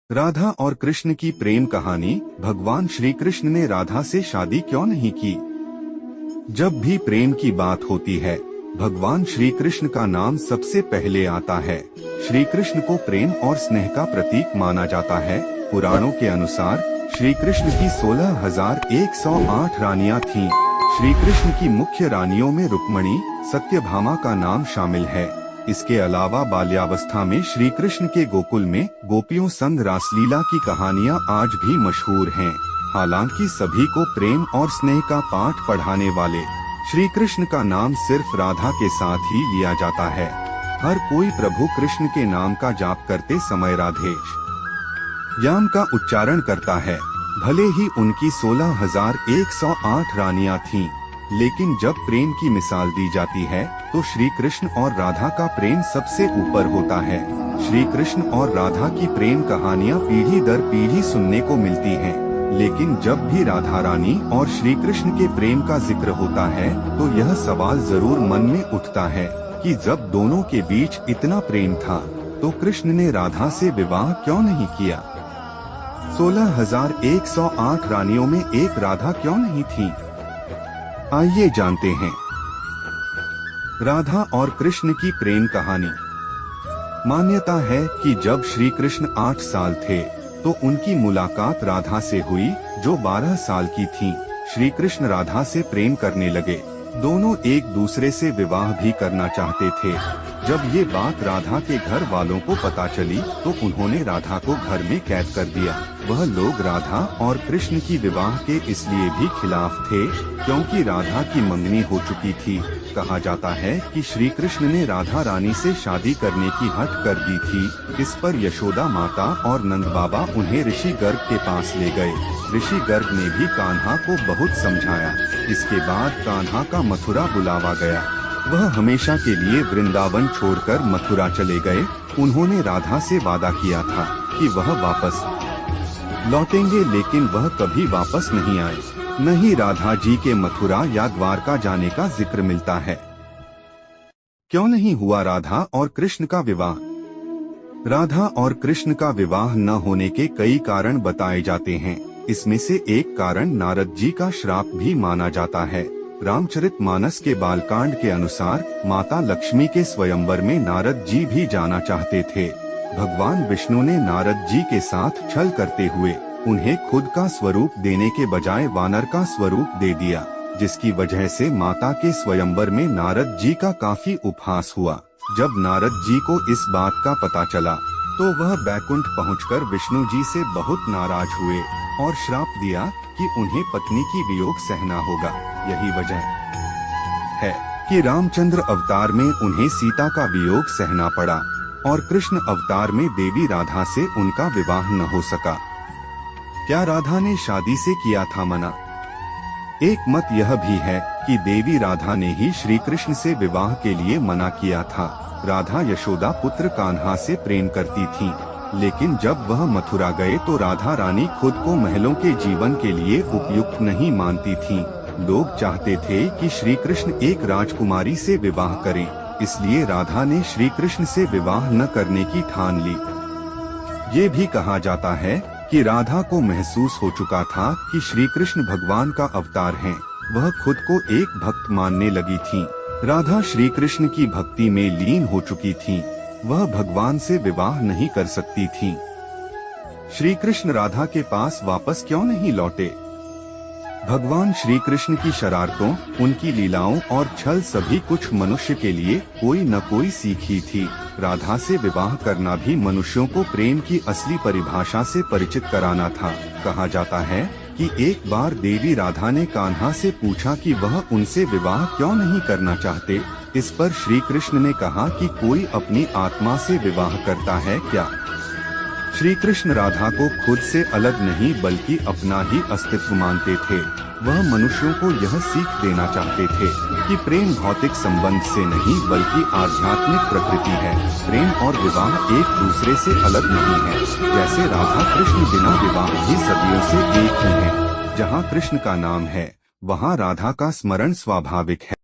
राधा और कृष्ण की प्रेम कहानी। भगवान श्री कृष्ण ने राधा से शादी क्यों नहीं की? जब भी प्रेम की बात होती है, भगवान श्री कृष्ण का नाम सबसे पहले आता है। श्री कृष्ण को प्रेम और स्नेह का प्रतीक माना जाता है। पुराणों के अनुसार श्री कृष्ण की 16,108 रानियां थीं। श्री कृष्ण की मुख्य रानियों में रुक्मणी, सत्यभामा का नाम शामिल है। इसके अलावा बाल्यावस्था में श्री कृष्ण के गोकुल में गोपियों संग रासलीला की कहानियां आज भी मशहूर हैं। हालांकि सभी को प्रेम और स्नेह का पाठ पढ़ाने वाले श्री कृष्ण का नाम सिर्फ राधा के साथ ही लिया जाता है। हर कोई प्रभु कृष्ण के नाम का जाप करते समय राधेश याम का उच्चारण करता है। भले ही उनकी 16,108 रानियां थीं, लेकिन जब प्रेम की मिसाल दी जाती है तो श्री कृष्ण और राधा का प्रेम सबसे ऊपर होता है। श्री कृष्ण और राधा की प्रेम कहानियां पीढ़ी दर पीढ़ी सुनने को मिलती हैं, लेकिन जब भी राधा रानी और श्री कृष्ण के प्रेम का जिक्र होता है तो यह सवाल जरूर मन में उठता है कि जब दोनों के बीच इतना प्रेम था तो कृष्ण ने राधा से विवाह क्यों नहीं किया? 16,108 रानियों में एक राधा क्यों नहीं थी? आइए जानते हैं राधा और कृष्ण की प्रेम कहानी। मान्यता है कि जब श्री कृष्ण 8 साल थे तो उनकी मुलाकात राधा से हुई, जो 12 साल की थीं। श्री कृष्ण राधा से प्रेम करने लगे। दोनों एक दूसरे से विवाह भी करना चाहते थे। जब ये बात राधा के घर वालों को पता चली तो उन्होंने राधा को घर में कैद कर दिया। वह लोग राधा और कृष्ण की विवाह के इसलिए भी खिलाफ थे क्योंकि राधा की मंगनी हो चुकी थी। कहा जाता है कि श्री कृष्ण ने राधा रानी से शादी करने की हठ कर दी थी। इस पर यशोदा माता और नंद बाबा उन्हें ऋषि गर्ग के पास ले गए। ऋषि गर्ग ने भी कान्हा को बहुत समझाया। इसके बाद कान्हा का मथुरा बुलावा गया। वह हमेशा के लिए वृंदावन छोड़कर मथुरा चले गए। उन्होंने राधा से वादा किया था कि वह वापस लौटेंगे, लेकिन वह कभी वापस नहीं आए। न ही राधा जी के मथुरा या द्वारका जाने का जिक्र मिलता है। क्यों नहीं हुआ राधा और कृष्ण का विवाह? राधा और कृष्ण का विवाह न होने के कई कारण बताए जाते हैं। इसमें से एक कारण नारद जी का श्राप भी माना जाता है। रामचरितमानस के बालकांड के अनुसार माता लक्ष्मी के स्वयंवर में नारद जी भी जाना चाहते थे। भगवान विष्णु ने नारद जी के साथ छल करते हुए उन्हें खुद का स्वरूप देने के बजाय वानर का स्वरूप दे दिया, जिसकी वजह से माता के स्वयंवर में नारद जी का काफी उपहास हुआ। जब नारद जी को इस बात का पता चला तो वह बैकुंठ पहुंचकर विष्णु जी से बहुत नाराज हुए और श्राप दिया कि उन्हें पत्नी की वियोग सहना होगा। यही वजह है कि रामचंद्र अवतार में उन्हें सीता का वियोग सहना पड़ा और कृष्ण अवतार में देवी राधा से उनका विवाह न हो सका। क्या राधा ने शादी से किया था मना? एक मत यह भी है कि देवी राधा ने ही श्री कृष्ण से विवाह के लिए मना किया था। राधा यशोदा पुत्र कान्हा से प्रेम करती थी, लेकिन जब वह मथुरा गए तो राधा रानी खुद को महलों के जीवन के लिए उपयुक्त नहीं मानती थीं। लोग चाहते थे कि श्री कृष्ण एक राजकुमारी से विवाह करें, इसलिए राधा ने श्री कृष्ण से विवाह न करने की ठान ली। ये भी कहा जाता है कि राधा को महसूस हो चुका था कि श्री कृष्ण भगवान का अवतार हैं। वह खुद को एक भक्त मानने लगी थीं। राधा श्री कृष्ण की भक्ति में लीन हो चुकी थीं। वह भगवान से विवाह नहीं कर सकती थीं। श्री कृष्ण राधा के पास वापस क्यों नहीं लौटे? भगवान श्री कृष्ण की शरारतों, उनकी लीलाओं और छल सभी कुछ मनुष्य के लिए कोई न कोई सीख ही थी। राधा से विवाह करना भी मनुष्यों को प्रेम की असली परिभाषा से परिचित कराना था। कहा जाता है कि एक बार देवी राधा ने कान्हा से पूछा कि वह उनसे विवाह क्यों नहीं करना चाहते। इस पर श्री कृष्ण ने कहा कि कोई अपनी आत्मा से विवाह करता है क्या? श्री कृष्ण राधा को खुद से अलग नहीं बल्कि अपना ही अस्तित्व मानते थे। वह मनुष्यों को यह सीख देना चाहते थे कि प्रेम भौतिक संबंध से नहीं बल्कि आध्यात्मिक प्रकृति है। प्रेम और विवाह एक दूसरे से अलग नहीं है। जैसे राधा कृष्ण बिना विवाह भी सदियों से एक ही है। जहाँ कृष्ण का नाम है वहाँ राधा का स्मरण स्वाभाविक है।